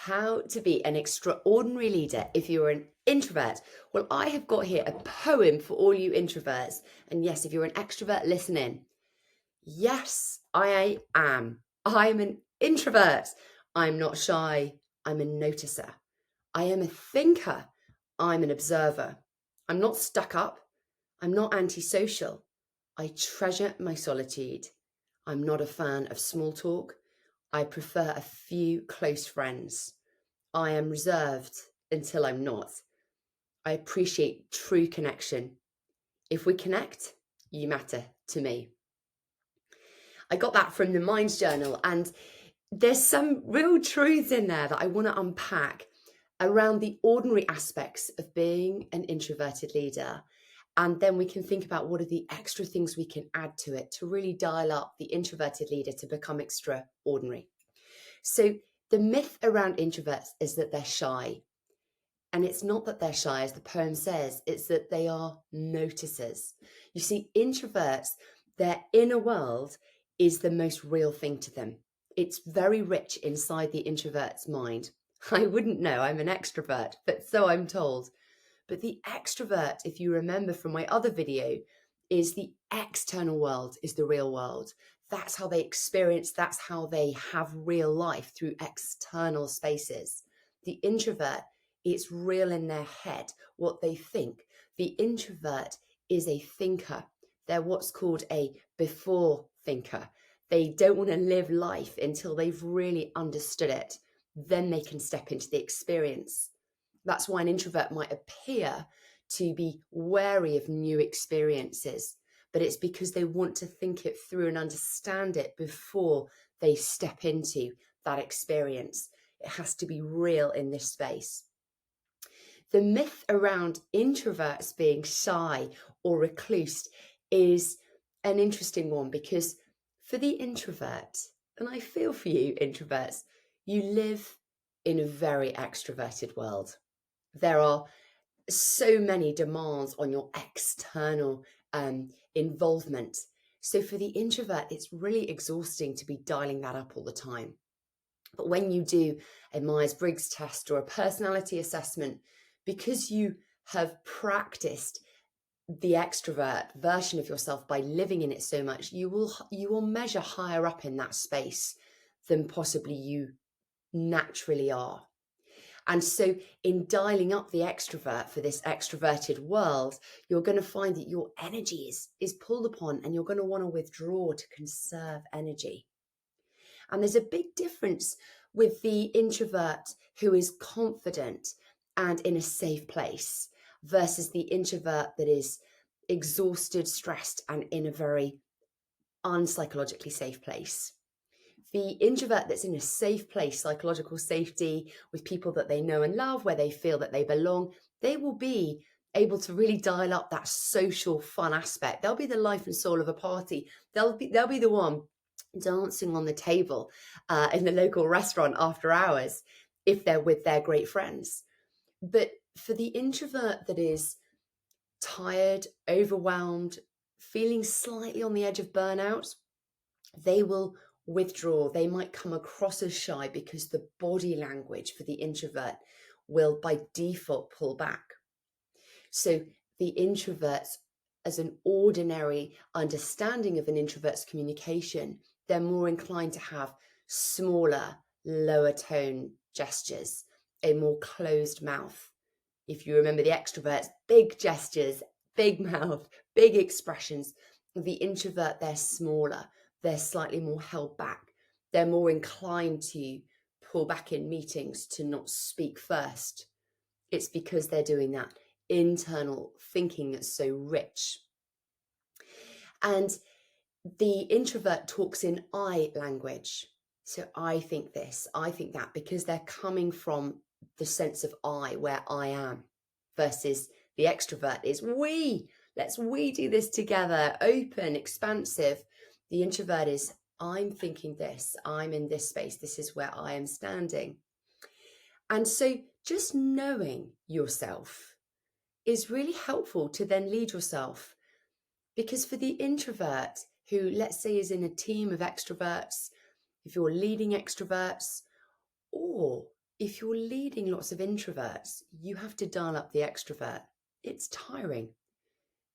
How to be an extraordinary leader if you're an introvert. Well, I have got here a poem for all you introverts. And yes, if you're an extrovert, listen in. Yes, I am. I'm an introvert. I'm not shy. I'm a noticer. I am a thinker. I'm an observer. I'm not stuck up. I'm not antisocial. I treasure my solitude. I'm not a fan of small talk. I prefer a few close friends. I am reserved until I'm not. I appreciate true connection. If we connect, you matter to me. I got that from the Minds Journal, and there's some real truths in there that I want to unpack around the ordinary aspects of being an introverted leader. And then we can think about what are the extra things we can add to it to really dial up the introverted leader to become extraordinary. So, the myth around introverts is that they're shy. And it's not that they're shy, as the poem says, it's that they are noticers. You see, introverts, their inner world is the most real thing to them. It's very rich inside the introvert's mind. I wouldn't know, I'm an extrovert, but so I'm told. But the extrovert, if you remember from my other video, is the external world, is the real world. That's how they experience, that's how they have real life through external spaces. The introvert, it's real in their head, what they think. The introvert is a thinker. They're what's called a before thinker. They don't want to live life until they've really understood it. Then they can step into the experience. That's why an introvert might appear to be wary of new experiences, but it's because they want to think it through and understand it before they step into that experience. It has to be real in this space. The myth around introverts being shy or recluse is an interesting one, because for the introvert, and I feel for you introverts, you live in a very extroverted world. There are so many demands on your external involvement. So for the introvert, it's really exhausting to be dialing that up all the time. But when you do a Myers-Briggs test or a personality assessment, because you have practiced the extrovert version of yourself by living in it so much, you will measure higher up in that space than possibly you naturally are. And so in dialing up the extrovert for this extroverted world, you're going to find that your energy is pulled upon, and you're going to want to withdraw to conserve energy. And there's a big difference with the introvert who is confident and in a safe place versus the introvert that is exhausted, stressed, and in a very unpsychologically safe place. The introvert that's in a safe place, psychological safety, with people that they know and love, where they feel that they belong, they will be able to really dial up that social fun aspect. They'll be the life and soul of a party. They'll be the one dancing on the table in the local restaurant after hours if they're with their great friends. But for the introvert that is tired, overwhelmed, feeling slightly on the edge of burnout, they will withdraw. They might come across as shy because the body language for the introvert will by default pull back. So the introverts, as an ordinary understanding of an introvert's communication, they're more inclined to have smaller, lower tone gestures, a more closed mouth. If you remember the extroverts, big gestures, big mouth, big expressions. The introvert, they're smaller, they're slightly more held back. They're more inclined to pull back in meetings, to not speak first. It's because they're doing that internal thinking that's so rich. And the introvert talks in I language. So I think this, I think that, because they're coming from the sense of I, where I am, versus the extrovert is we. Let's we do this together, open, expansive. The introvert is I'm thinking this, I'm in this space, this is where I am standing. And so just knowing yourself is really helpful to then lead yourself. Because for the introvert who, let's say, is in a team of extroverts, if you're leading extroverts, or if you're leading lots of introverts, you have to dial up the extrovert. It's tiring.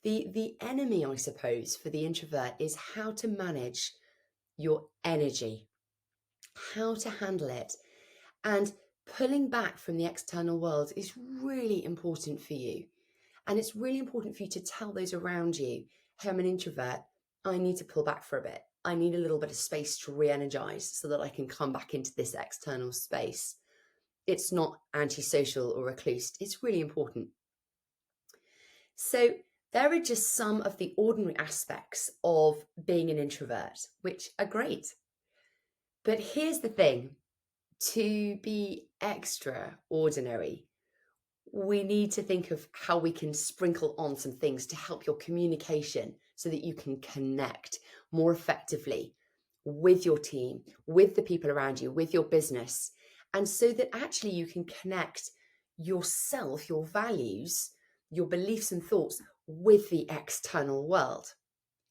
The enemy, I suppose, for the introvert is how to manage your energy, how to handle it. And pulling back from the external world is really important for you. And it's really important for you to tell those around you, hey, I'm an introvert. I need to pull back for a bit. I need a little bit of space to re-energize so that I can come back into this external space. It's not antisocial or recluse. It's really important. So there are just some of the ordinary aspects of being an introvert, which are great. But here's the thing, to be extraordinary, we need to think of how we can sprinkle on some things to help your communication so that you can connect more effectively with your team, with the people around you, with your business, and so that actually you can connect yourself, your values, your beliefs and thoughts with the external world.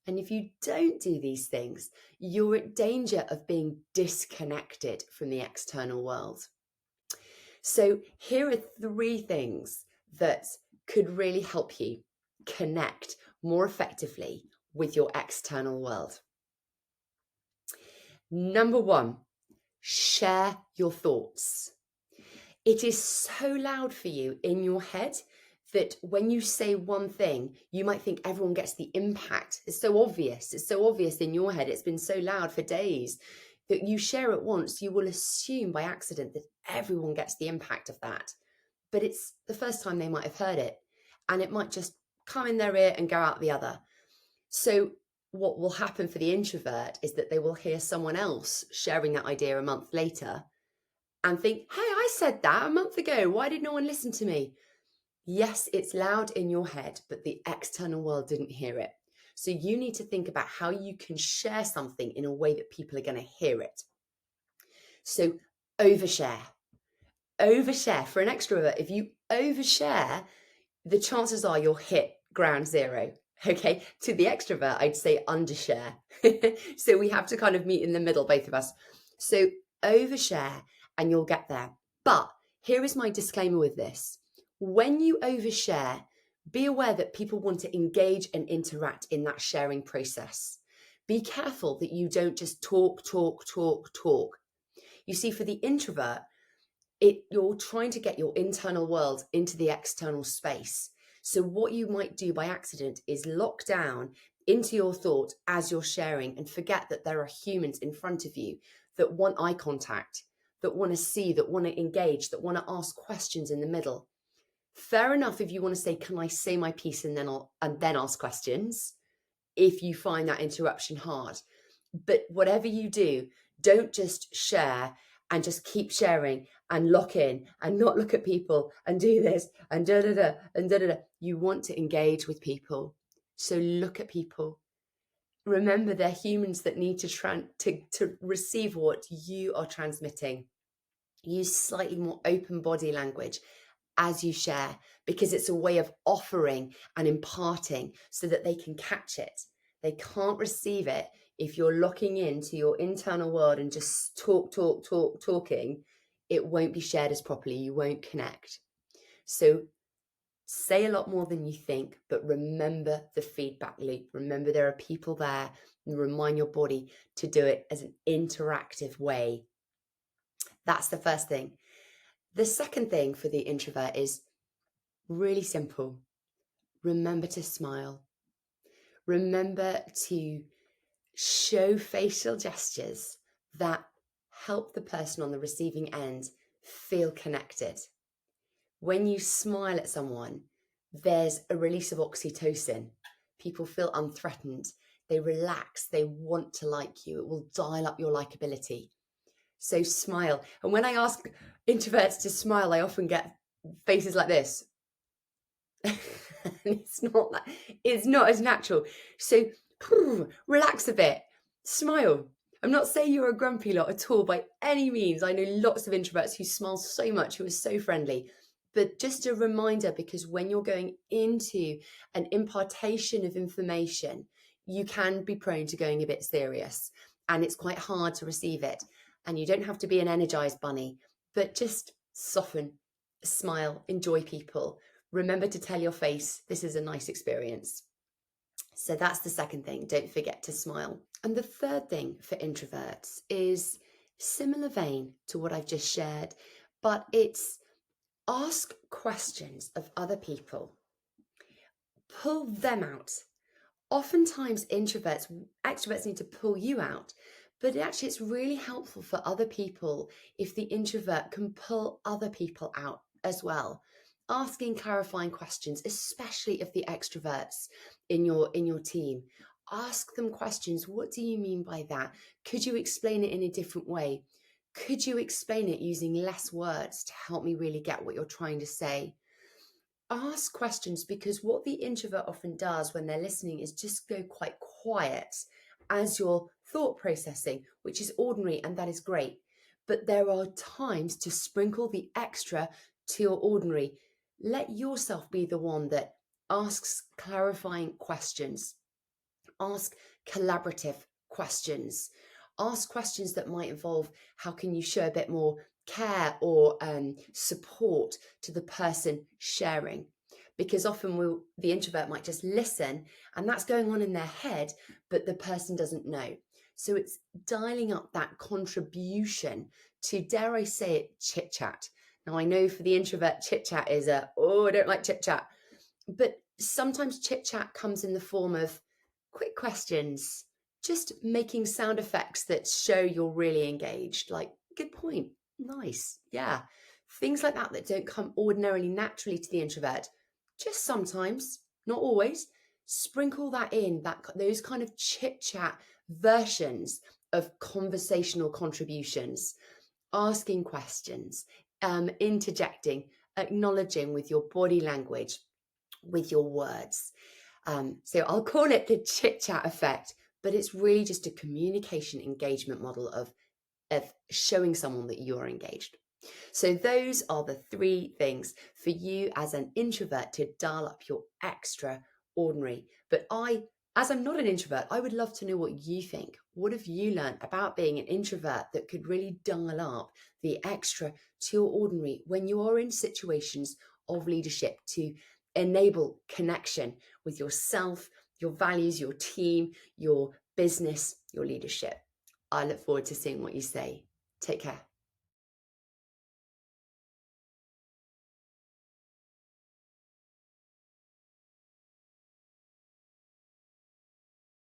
And if you don't do these things, you're at danger of being disconnected from the external world. So here are 3 things that could really help you connect more effectively with your external world. Number 1, share your thoughts. It is so loud for you in your head that when you say one thing, you might think everyone gets the impact. It's so obvious. It's so obvious in your head. It's been so loud for days that you share it once, you will assume by accident that everyone gets the impact of that. But it's the first time they might have heard it, and it might just come in their ear and go out the other. So what will happen for the introvert is that they will hear someone else sharing that idea a month later and think, hey, I said that a month ago. Why did no one listen to me? Yes, it's loud in your head, but the external world didn't hear it. So you need to think about how you can share something in a way that people are going to hear it. So overshare. Overshare. For an extrovert, if you overshare, the chances are you'll hit ground zero. Okay. To the extrovert, I'd say undershare. So we have to kind of meet in the middle, both of us. So overshare and you'll get there. But here is my disclaimer with this. When you overshare, be aware that people want to engage and interact in that sharing process. Be careful that you don't just talk. You see, for the introvert, you're trying to get your internal world into the external space. So what you might do by accident is lock down into your thought as you're sharing and forget that there are humans in front of you that want eye contact, that want to see, that want to engage, that want to ask questions in the middle. Fair enough if you want to say, can I say my piece and then ask questions, if you find that interruption hard. But whatever you do, don't just share and just keep sharing and lock in and not look at people and do this and da-da-da and da-da-da. You want to engage with people. So look at people. Remember, they're humans that need to receive what you are transmitting. Use slightly more open body language as you share, because it's a way of offering and imparting so that they can catch it. They can't receive it if you're locking into your internal world and just talking. It won't be shared as properly. You won't connect. So say a lot more than you think, but remember the feedback loop. Remember there are people there, and remind your body to do it as an interactive way. That's the first thing. The second thing for the introvert is really simple. Remember to smile. Remember to show facial gestures that help the person on the receiving end feel connected. When you smile at someone, there's a release of oxytocin. People feel unthreatened. They relax. They want to like you. It will dial up your likability. So smile. And when I ask introverts to smile, I often get faces like this. It's not as natural. So relax a bit, smile. I'm not saying you're a grumpy lot at all by any means. I know lots of introverts who smile so much, who are so friendly. But just a reminder, because when you're going into an impartation of information, you can be prone to going a bit serious, and it's quite hard to receive it. And you don't have to be an energized bunny, but just soften, smile, enjoy people. Remember to tell your face, this is a nice experience. So that's the second thing. Don't forget to smile. And the third thing for introverts is similar vein to what I've just shared, but it's ask questions of other people. Pull them out. Oftentimes extroverts need to pull you out, but actually it's really helpful for other people if the introvert can pull other people out as well. Asking clarifying questions, especially if the extroverts in your team. Ask them questions. What do you mean by that? Could you explain it in a different way? Could you explain it using less words to help me really get what you're trying to say? Ask questions, because what the introvert often does when they're listening is just go quite quiet as you're thought processing, which is ordinary and that is great. But there are times to sprinkle the extra to your ordinary. Let yourself be the one that asks clarifying questions, ask collaborative questions, ask questions that might involve how can you show a bit more care or support to the person sharing, because often the introvert might just listen and that's going on in their head, but the person doesn't know. So it's dialing up that contribution to, dare I say it, chit chat. Now I know for the introvert, chit chat is I don't like chit chat, but sometimes chit chat comes in the form of quick questions, just making sound effects that show you're really engaged, like good point, nice, yeah, things like that don't come ordinarily naturally to the introvert. Just sometimes, not always, sprinkle that in, those kind of chit chat versions of conversational contributions, asking questions, interjecting, acknowledging with your body language, with your words. So I'll call it the chit chat effect, but it's really just a communication engagement model of showing someone that you're engaged. So those are the three things for you as an introvert to dial up your extraordinary. But as I'm not an introvert, I would love to know what you think. What have you learned about being an introvert that could really dial up the extra to your ordinary when you are in situations of leadership to enable connection with yourself, your values, your team, your business, your leadership? I look forward to seeing what you say. Take care.